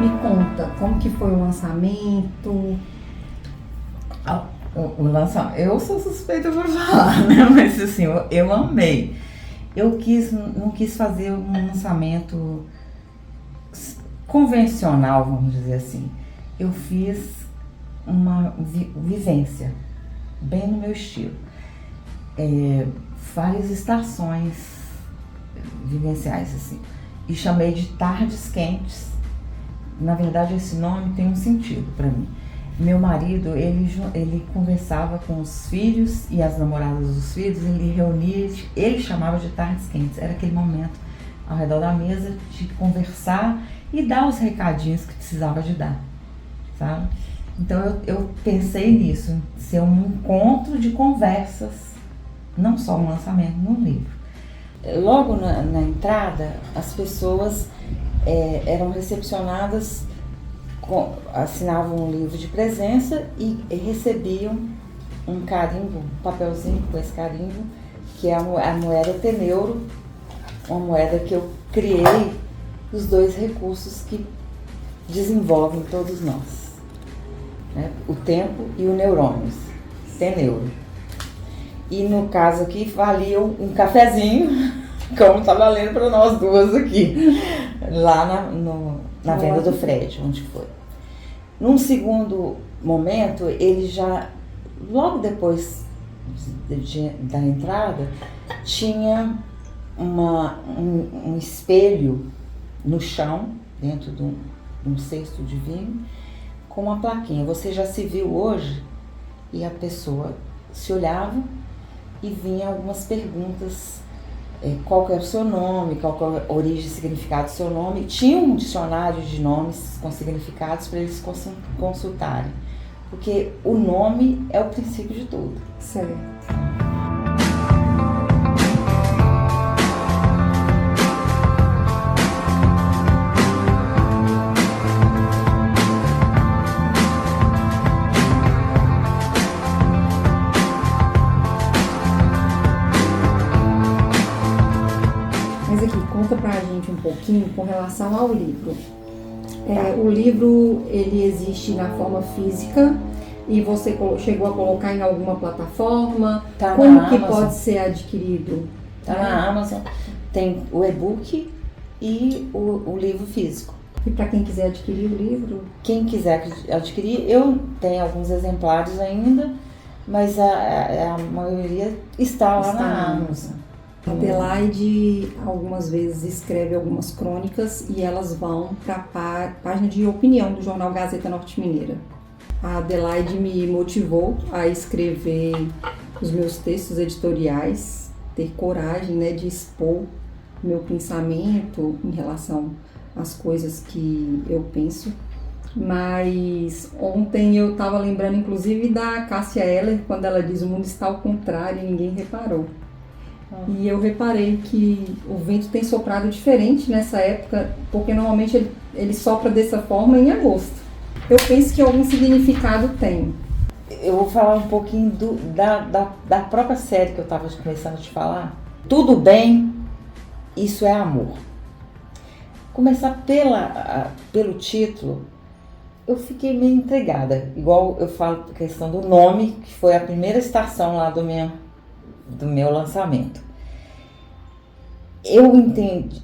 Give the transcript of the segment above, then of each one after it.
Me conta, como que foi o lançamento? O lançamento, eu sou suspeita por falar, né? Mas assim, eu amei. Não quis fazer um lançamento convencional, vamos dizer assim. Eu fiz uma vivência, bem no meu estilo. Várias estações vivenciais, assim. E chamei de Tardes Quentes. Na verdade, esse nome tem um sentido para mim. Meu marido, ele conversava com os filhos e as namoradas dos filhos, ele reunia, ele chamava de Tardes Quentes. Era aquele momento ao redor da mesa de conversar e dar os recadinhos que precisava de dar, sabe? Então eu pensei nisso, ser um encontro de conversas, não só um lançamento, num livro. Logo na entrada, as pessoas eram recepcionadas, assinavam um livro de presença e recebiam um carimbo, um papelzinho com esse carimbo, que é a moeda Teneuro, uma moeda que eu criei os dois recursos que desenvolvem todos nós, né? O tempo e o neurônios, Teneuro. E no caso aqui valia um cafezinho, como está valendo para nós duas aqui, lá na venda do Fred, onde foi. Num segundo momento, ele já, logo depois da entrada, tinha um espelho no chão, dentro de um cesto de vinho, com uma plaquinha. Você já se viu hoje? E a pessoa se olhava e vinha algumas perguntas. Qual que é o seu nome, qual que é a origem e significado do seu nome. Tinha um dicionário de nomes com significados para eles consultarem. Porque o nome é o princípio de tudo. Certo. Conta pra gente um pouquinho com relação ao livro. O livro, ele existe na forma física e você chegou a colocar em alguma plataforma? Tá. Como que pode ser adquirido? Tá na Amazon. Tem o e-book e o livro físico. E para quem quiser adquirir o livro? Quem quiser adquirir, eu tenho alguns exemplares ainda, mas a maioria está lá na Amazon. A Adelaide algumas vezes escreve algumas crônicas e elas vão para a página de opinião do jornal Gazeta Norte Mineira. A Adelaide me motivou a escrever os meus textos editoriais, ter coragem, né, de expor meu pensamento em relação às coisas que eu penso. Mas ontem eu estava lembrando inclusive da Cássia Eller, quando ela diz: o mundo está ao contrário e ninguém reparou. E eu reparei que o vento tem soprado diferente nessa época, porque normalmente ele sopra dessa forma em agosto. Eu penso que algum significado tem. Eu vou falar um pouquinho da própria série que eu estava começando a te falar. Tudo bem, isso é amor. Começar pelo título, eu fiquei meio intrigada. Igual eu falo a questão do nome, que foi a primeira estação lá do meu lançamento. Eu entendi,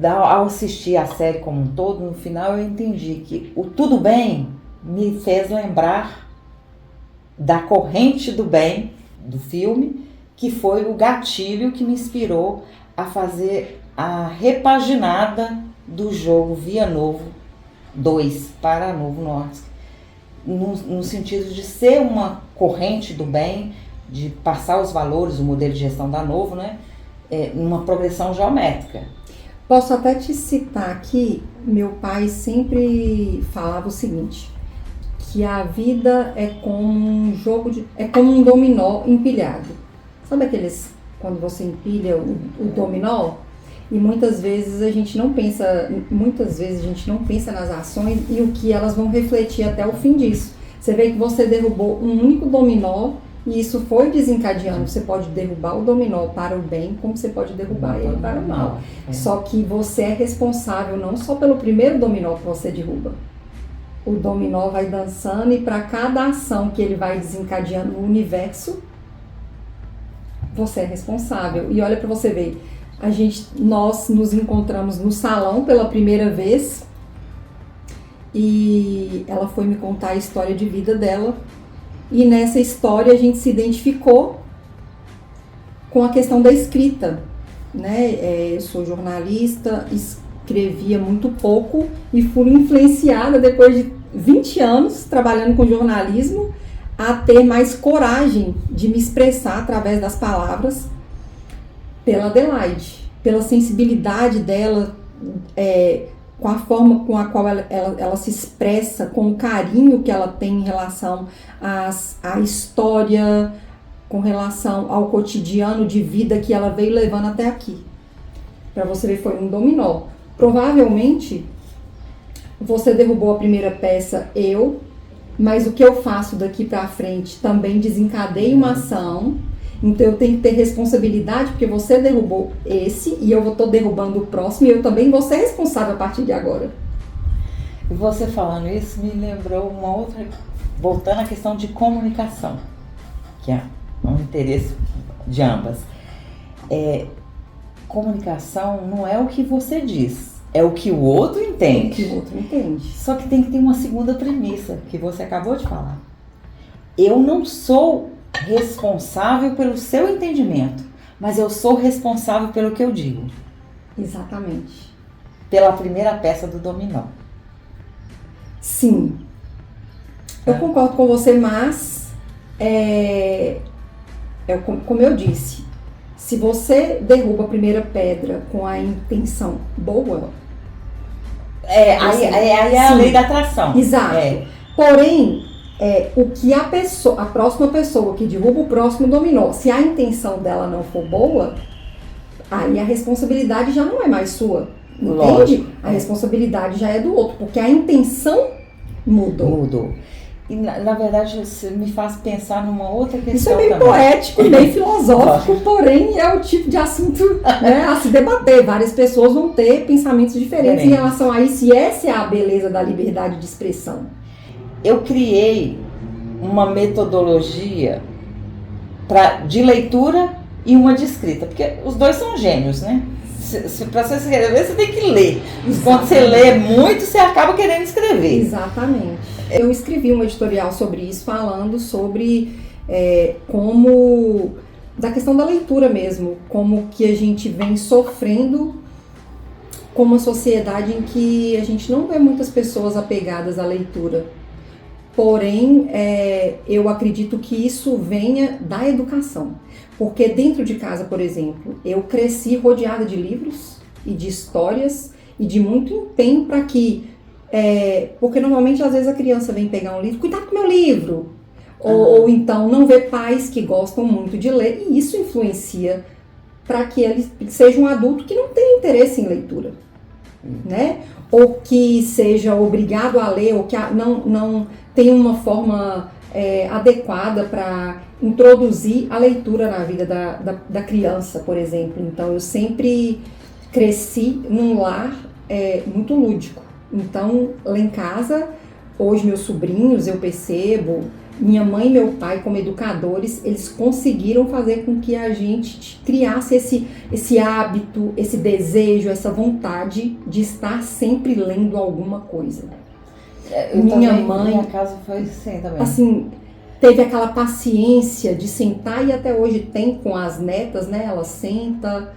ao assistir a série como um todo, no final eu entendi que o Tudo Bem me fez lembrar da Corrente do Bem, do filme, que foi o gatilho que me inspirou a fazer a repaginada do jogo Via Novo 2 para Novo Nordisk, no sentido de ser uma corrente do bem, de passar os valores, o modelo de gestão da Novo, né, numa progressão geométrica. Posso até te citar aqui, meu pai sempre falava o seguinte, que a vida é como um jogo é como um dominó empilhado. Sabe quando você empilha o dominó? E muitas vezes a gente não pensa nas ações e o que elas vão refletir até o fim disso. Você vê que você derrubou um único dominó E isso foi desencadeando. Você pode derrubar o dominó para o bem, como você pode derrubar ele para o mal. Só que você é responsável não só pelo primeiro dominó que você derruba. O dominó vai dançando e para cada ação que ele vai desencadeando no universo, você é responsável. E olha para você ver, nós nos encontramos no salão pela primeira vez e ela foi me contar a história de vida dela. E nessa história a gente se identificou com a questão da escrita, né? Eu sou jornalista, escrevia muito pouco e fui influenciada depois de 20 anos trabalhando com jornalismo a ter mais coragem de me expressar através das palavras pela Adelaide, pela sensibilidade dela, com a forma com a qual ela se expressa, com o carinho que ela tem em relação à história, com relação ao cotidiano de vida que ela veio levando até aqui. Para você ver, foi um dominó. Provavelmente, você derrubou a primeira peça, mas o que eu faço daqui para frente também desencadeia uma ação. Então eu tenho que ter responsabilidade, porque você derrubou esse e eu estou derrubando o próximo e eu também vou ser responsável a partir de agora. E você falando isso me lembrou uma outra, voltando à questão de comunicação, que é um interesse de ambas. Comunicação não é o que você diz, é o que o outro entende. É o que o outro entende. Só que tem que ter uma segunda premissa, que você acabou de falar. Eu não sou responsável pelo seu entendimento, mas eu sou responsável pelo que eu digo. Exatamente. Pela primeira peça do dominó. Sim. Eu concordo com você, mas como eu disse, se você derruba a primeira pedra com a intenção boa, aí é a lei da atração. Exato. Porém, o que a próxima pessoa que derruba o próximo dominó, se a intenção dela não for boa, aí a responsabilidade já não é mais sua. Entende? Lógico, a responsabilidade já é do outro, porque a intenção mudou. E na verdade isso me faz pensar numa outra questão. Isso é meio também. poético, meio filosófico, porém é o tipo de assunto, né, a se debater. Várias pessoas vão ter pensamentos diferentes em relação a isso, e essa é a beleza da liberdade de expressão. Eu criei uma metodologia de leitura e uma de escrita, porque os dois são gêmeos, né? Para você escrever, você tem que ler. Exatamente. Quando você lê muito, você acaba querendo escrever. Exatamente. Eu escrevi um editorial sobre isso, falando sobre como, da questão da leitura mesmo, como que a gente vem sofrendo com uma sociedade em que a gente não vê muitas pessoas apegadas à leitura. Porém, eu acredito que isso venha da educação. Porque dentro de casa, por exemplo, eu cresci rodeada de livros e de histórias e de muito empenho para que... porque normalmente, às vezes, a criança vem pegar um livro, cuidado com o meu livro! Ou então não vê pais que gostam muito de ler, e isso influencia para que ele seja um adulto que não tem interesse em leitura, né? Ou que seja obrigado a ler, ou que não tem uma forma adequada para introduzir a leitura na vida da criança, por exemplo. Então, eu sempre cresci num lar muito lúdico. Então, lá em casa, hoje meus sobrinhos, eu percebo, minha mãe e meu pai, como educadores, eles conseguiram fazer com que a gente criasse esse hábito, esse desejo, essa vontade de estar sempre lendo alguma coisa. Minha casa foi assim também. Assim, teve aquela paciência de sentar, e até hoje tem com as netas, né? Ela senta,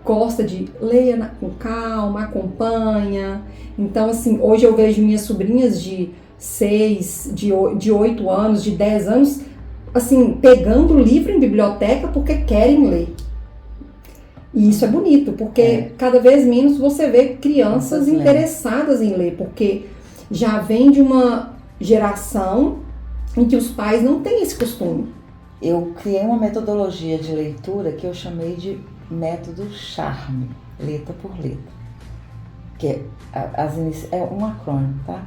gosta de ler com calma, acompanha. Então, assim, hoje eu vejo minhas sobrinhas de 6, de 8 anos, de 10 anos, assim, pegando livro em biblioteca porque querem ler. E isso é bonito, porque cada vez menos você vê crianças interessadas em ler, porque já vem de uma geração em que os pais não têm esse costume. Eu criei uma metodologia de leitura que eu chamei de método Charme, letra por letra. Que é um acrônimo, tá?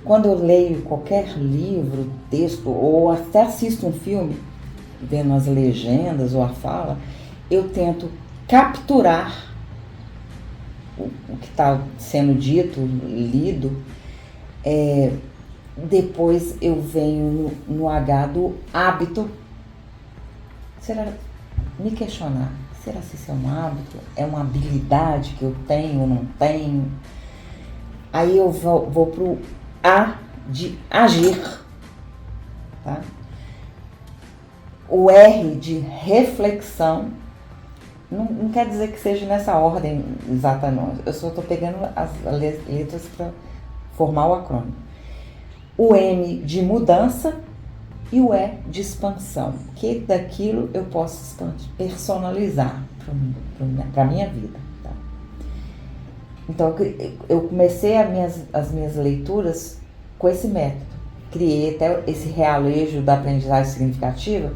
quando eu leio qualquer livro, texto, ou até assisto um filme, vendo as legendas ou a fala, eu tento capturar o que está sendo dito, lido. Depois eu venho no H do hábito. Me questionar, será que isso é um hábito? É uma habilidade que eu tenho ou não tenho? Aí eu vou pro A de agir, tá? O R de reflexão. Não quer dizer que seja nessa ordem exata, não. Eu só estou pegando as letras para formar o acrônimo. O M de mudança e o E de expansão. Que daquilo eu posso personalizar para a minha vida. Tá? Então, eu comecei as minhas leituras com esse método. Criei até esse realejo da aprendizagem significativa,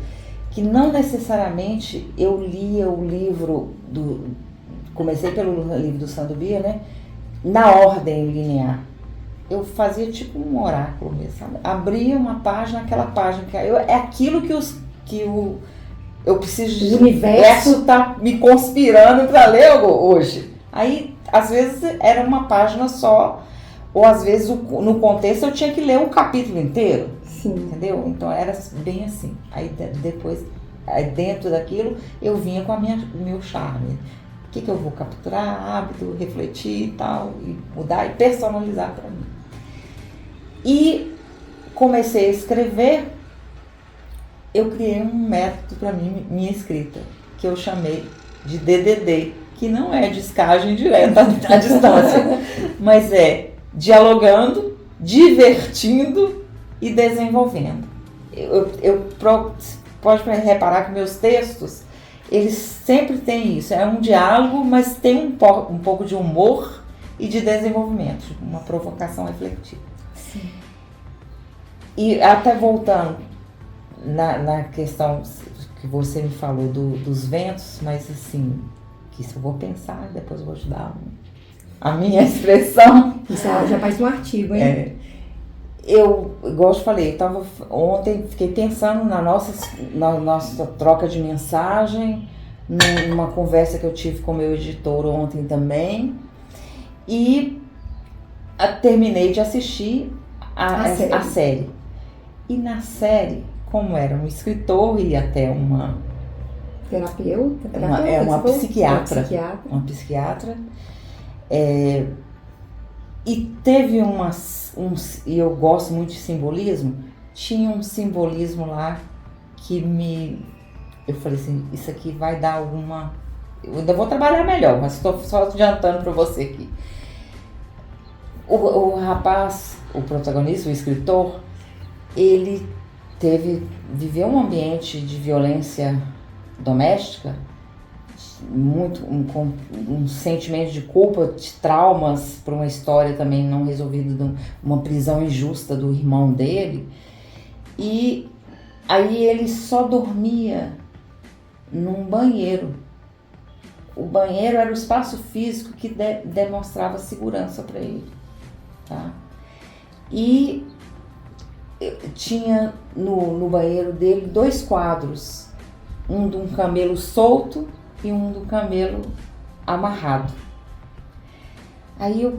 que não necessariamente eu lia o livro comecei pelo livro do Sandro Bia, né? Na ordem linear. Eu fazia tipo um oráculo mesmo, sabe? Abria uma página, aquela página que é aquilo eu preciso de. O universo tá me conspirando para ler hoje. Aí, às vezes, era uma página só, ou às vezes no contexto eu tinha que ler um capítulo inteiro. Sim. Entendeu? Então era bem assim. Aí depois, dentro daquilo, eu vinha com o meu charme. O que eu vou capturar, hábito, refletir e tal, e mudar e personalizar para mim. E comecei a escrever, eu criei um método para minha escrita, que eu chamei de DDD, que não é descagem direta à distância, mas é dialogando, divertindo e desenvolvendo. Pode reparar que meus textos, eles sempre têm isso, é um diálogo, mas tem um pouco de humor e de desenvolvimento, uma provocação reflexiva. Sim. E até voltando na questão que você me falou dos ventos, mas assim, que isso eu vou pensar, depois eu vou te dar a minha expressão. Isso já faz um artigo, hein? Igual eu te falei, ontem fiquei pensando na nossa troca de mensagem, numa conversa que eu tive com o meu editor ontem também, e terminei de assistir a série. E na série, como era um escritor e até uma psiquiatra. Uma psiquiatra. E teve e eu gosto muito de simbolismo, tinha um simbolismo lá que eu falei assim, isso aqui vai dar eu ainda vou trabalhar melhor, mas estou só adiantando para você aqui. O rapaz, o protagonista, o escritor, ele viveu um ambiente de violência doméstica, com um sentimento de culpa, de traumas, por uma história também não resolvida, uma prisão injusta do irmão dele. E aí ele só dormia num banheiro. O banheiro era o espaço físico que demonstrava segurança para ele. Tá? E tinha no banheiro dele 2 quadros, um de um camelo solto e um do camelo amarrado. Aí eu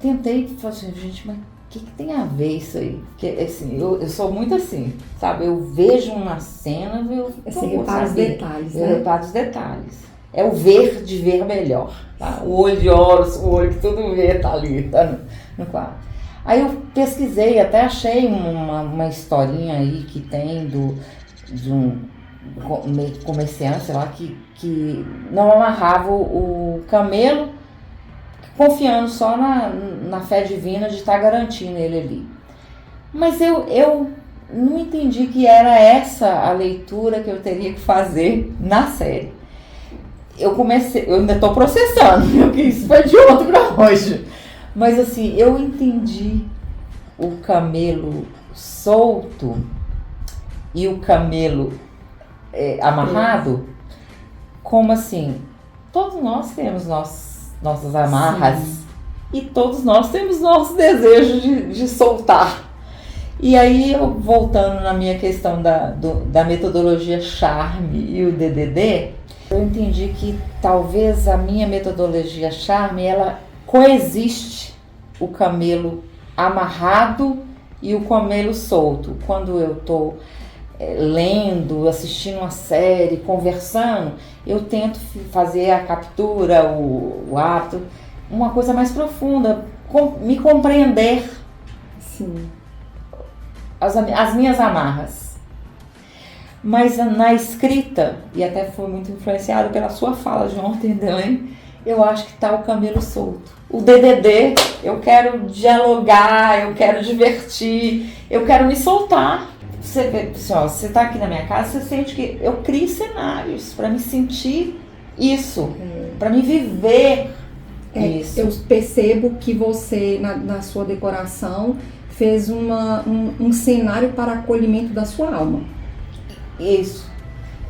tentei e falei assim, gente, mas o que tem a ver isso aí? Porque assim, eu sou muito assim, sabe? Eu vejo uma cena, você repara os detalhes, né? Eu reparo os detalhes. É o ver de ver melhor, tá? O olho de Horus, o olho que tudo vê tá ali, tá no quadro. Aí eu pesquisei, até achei uma historinha aí que tem de um comerciante, sei lá, que não amarrava o camelo, confiando só na fé divina de estar garantindo ele ali. Mas eu não entendi que era essa a leitura que eu teria que fazer na série. Eu ainda estou processando, porque isso foi de ontem para hoje. Mas assim, eu entendi o camelo solto e o camelo amarrado como assim, todos nós temos nossas amarras. Sim. e todos nós temos nosso desejo de soltar. E aí, eu voltando na minha questão da metodologia Charme e o DDD, eu entendi que talvez a minha metodologia Charme, ela coexiste o camelo amarrado e o camelo solto. Quando eu estou lendo, assistindo uma série, conversando, eu tento fazer a captura, o ato, uma coisa mais profunda, me compreender. Sim. As minhas amarras. Mas na escrita, e até foi muito influenciado pela sua fala de ontem, Delaine, eu acho que está o camelo solto. O DDD, eu quero dialogar, eu quero divertir, eu quero me soltar. Você vê, pessoal, você está aqui na minha casa, você sente que eu crio cenários para me sentir isso, para me viver isso. Eu percebo que você, na sua decoração, fez um cenário para acolhimento da sua alma. Isso.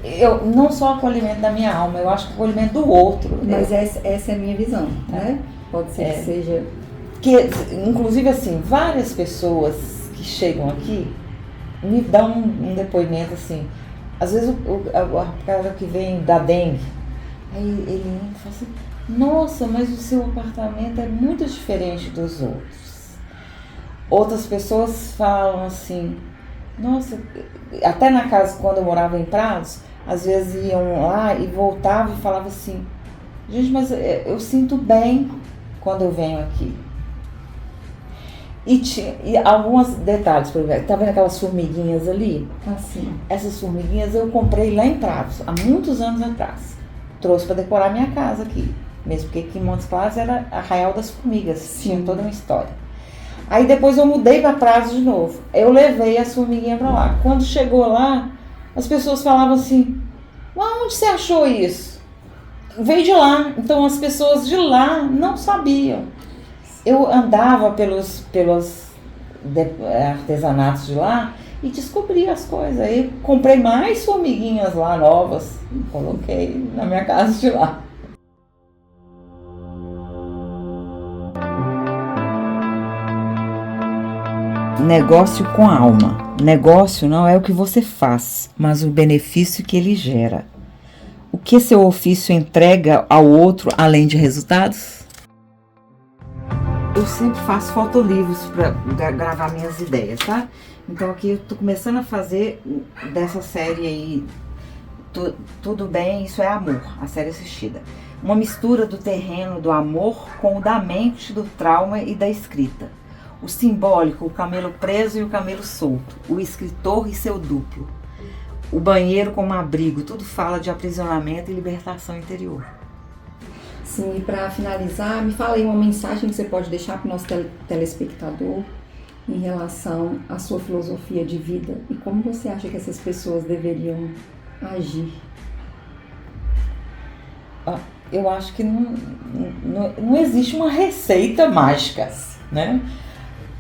Eu, não só acolhimento da minha alma, eu acho que acolhimento do outro. Mas essa é a minha visão, né? Pode ser que seja... Inclusive, assim, várias pessoas que chegam aqui me dão um depoimento, assim. Às vezes, o cara que vem da dengue, aí ele fala assim, nossa, mas o seu apartamento é muito diferente dos outros. Outras pessoas falam assim, nossa, até na casa quando eu morava em Prados, às vezes iam lá e voltavam e falavam assim, gente, mas eu sinto bem quando eu venho aqui. E alguns detalhes, por exemplo, tá vendo aquelas formiguinhas ali? Assim. Essas formiguinhas eu comprei lá em Prados, há muitos anos atrás. Trouxe para decorar minha casa aqui, mesmo porque aqui em Montes Claros era Arraial das Formigas, tinha toda uma história. Aí depois eu mudei para Prados de novo. Eu levei as formiguinhas para lá. Quando chegou lá, as pessoas falavam assim, onde você achou isso? Veio de lá. Então as pessoas de lá não sabiam. Eu andava pelos artesanatos de lá e descobri as coisas. Aí comprei mais formiguinhas lá novas e coloquei na minha casa de lá. Negócio com a alma. Negócio não é o que você faz, mas o benefício que ele gera. O que seu ofício entrega ao outro além de resultados? Eu sempre faço fotolivros para gravar minhas ideias, tá? Então aqui eu tô começando a fazer dessa série aí, Tudo Bem, Isso é Amor, a série assistida. Uma mistura do terreno do amor com o da mente, do trauma e da escrita. O simbólico, o camelo preso e o camelo solto, o escritor e seu duplo, o banheiro como abrigo, tudo fala de aprisionamento e libertação interior. Sim, e para finalizar, me fala aí uma mensagem que você pode deixar para o nosso telespectador em relação à sua filosofia de vida e como você acha que essas pessoas deveriam agir. Eu acho que não existe uma receita mágica, né?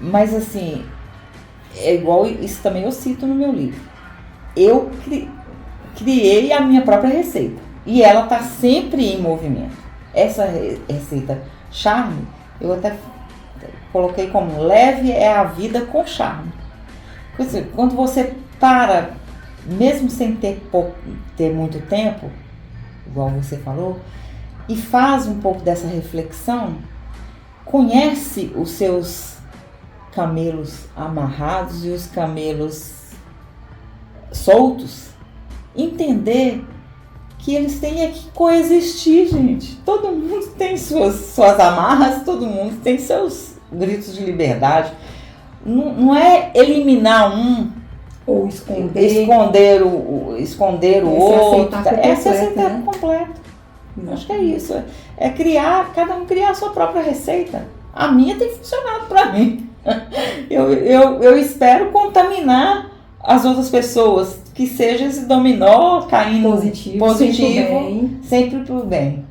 Mas assim, é igual, isso também eu cito no meu livro. Eu criei a minha própria receita e ela está sempre em movimento. Essa receita charme, eu até coloquei como leve é a vida com charme. Quando você para, mesmo sem ter muito tempo, igual você falou, e faz um pouco dessa reflexão, conhece os seus camelos amarrados e os camelos soltos, entender que eles têm que coexistir, gente. Todo mundo tem suas amarras, todo mundo tem seus gritos de liberdade. Não é eliminar um ou esconder o outro. Essa é aceitar por completo. Acho que é isso. É criar, cada um criar a sua própria receita. A minha tem funcionado para mim. Eu espero contaminar as outras pessoas, que seja esse dominó caindo positivo sempre pro bem.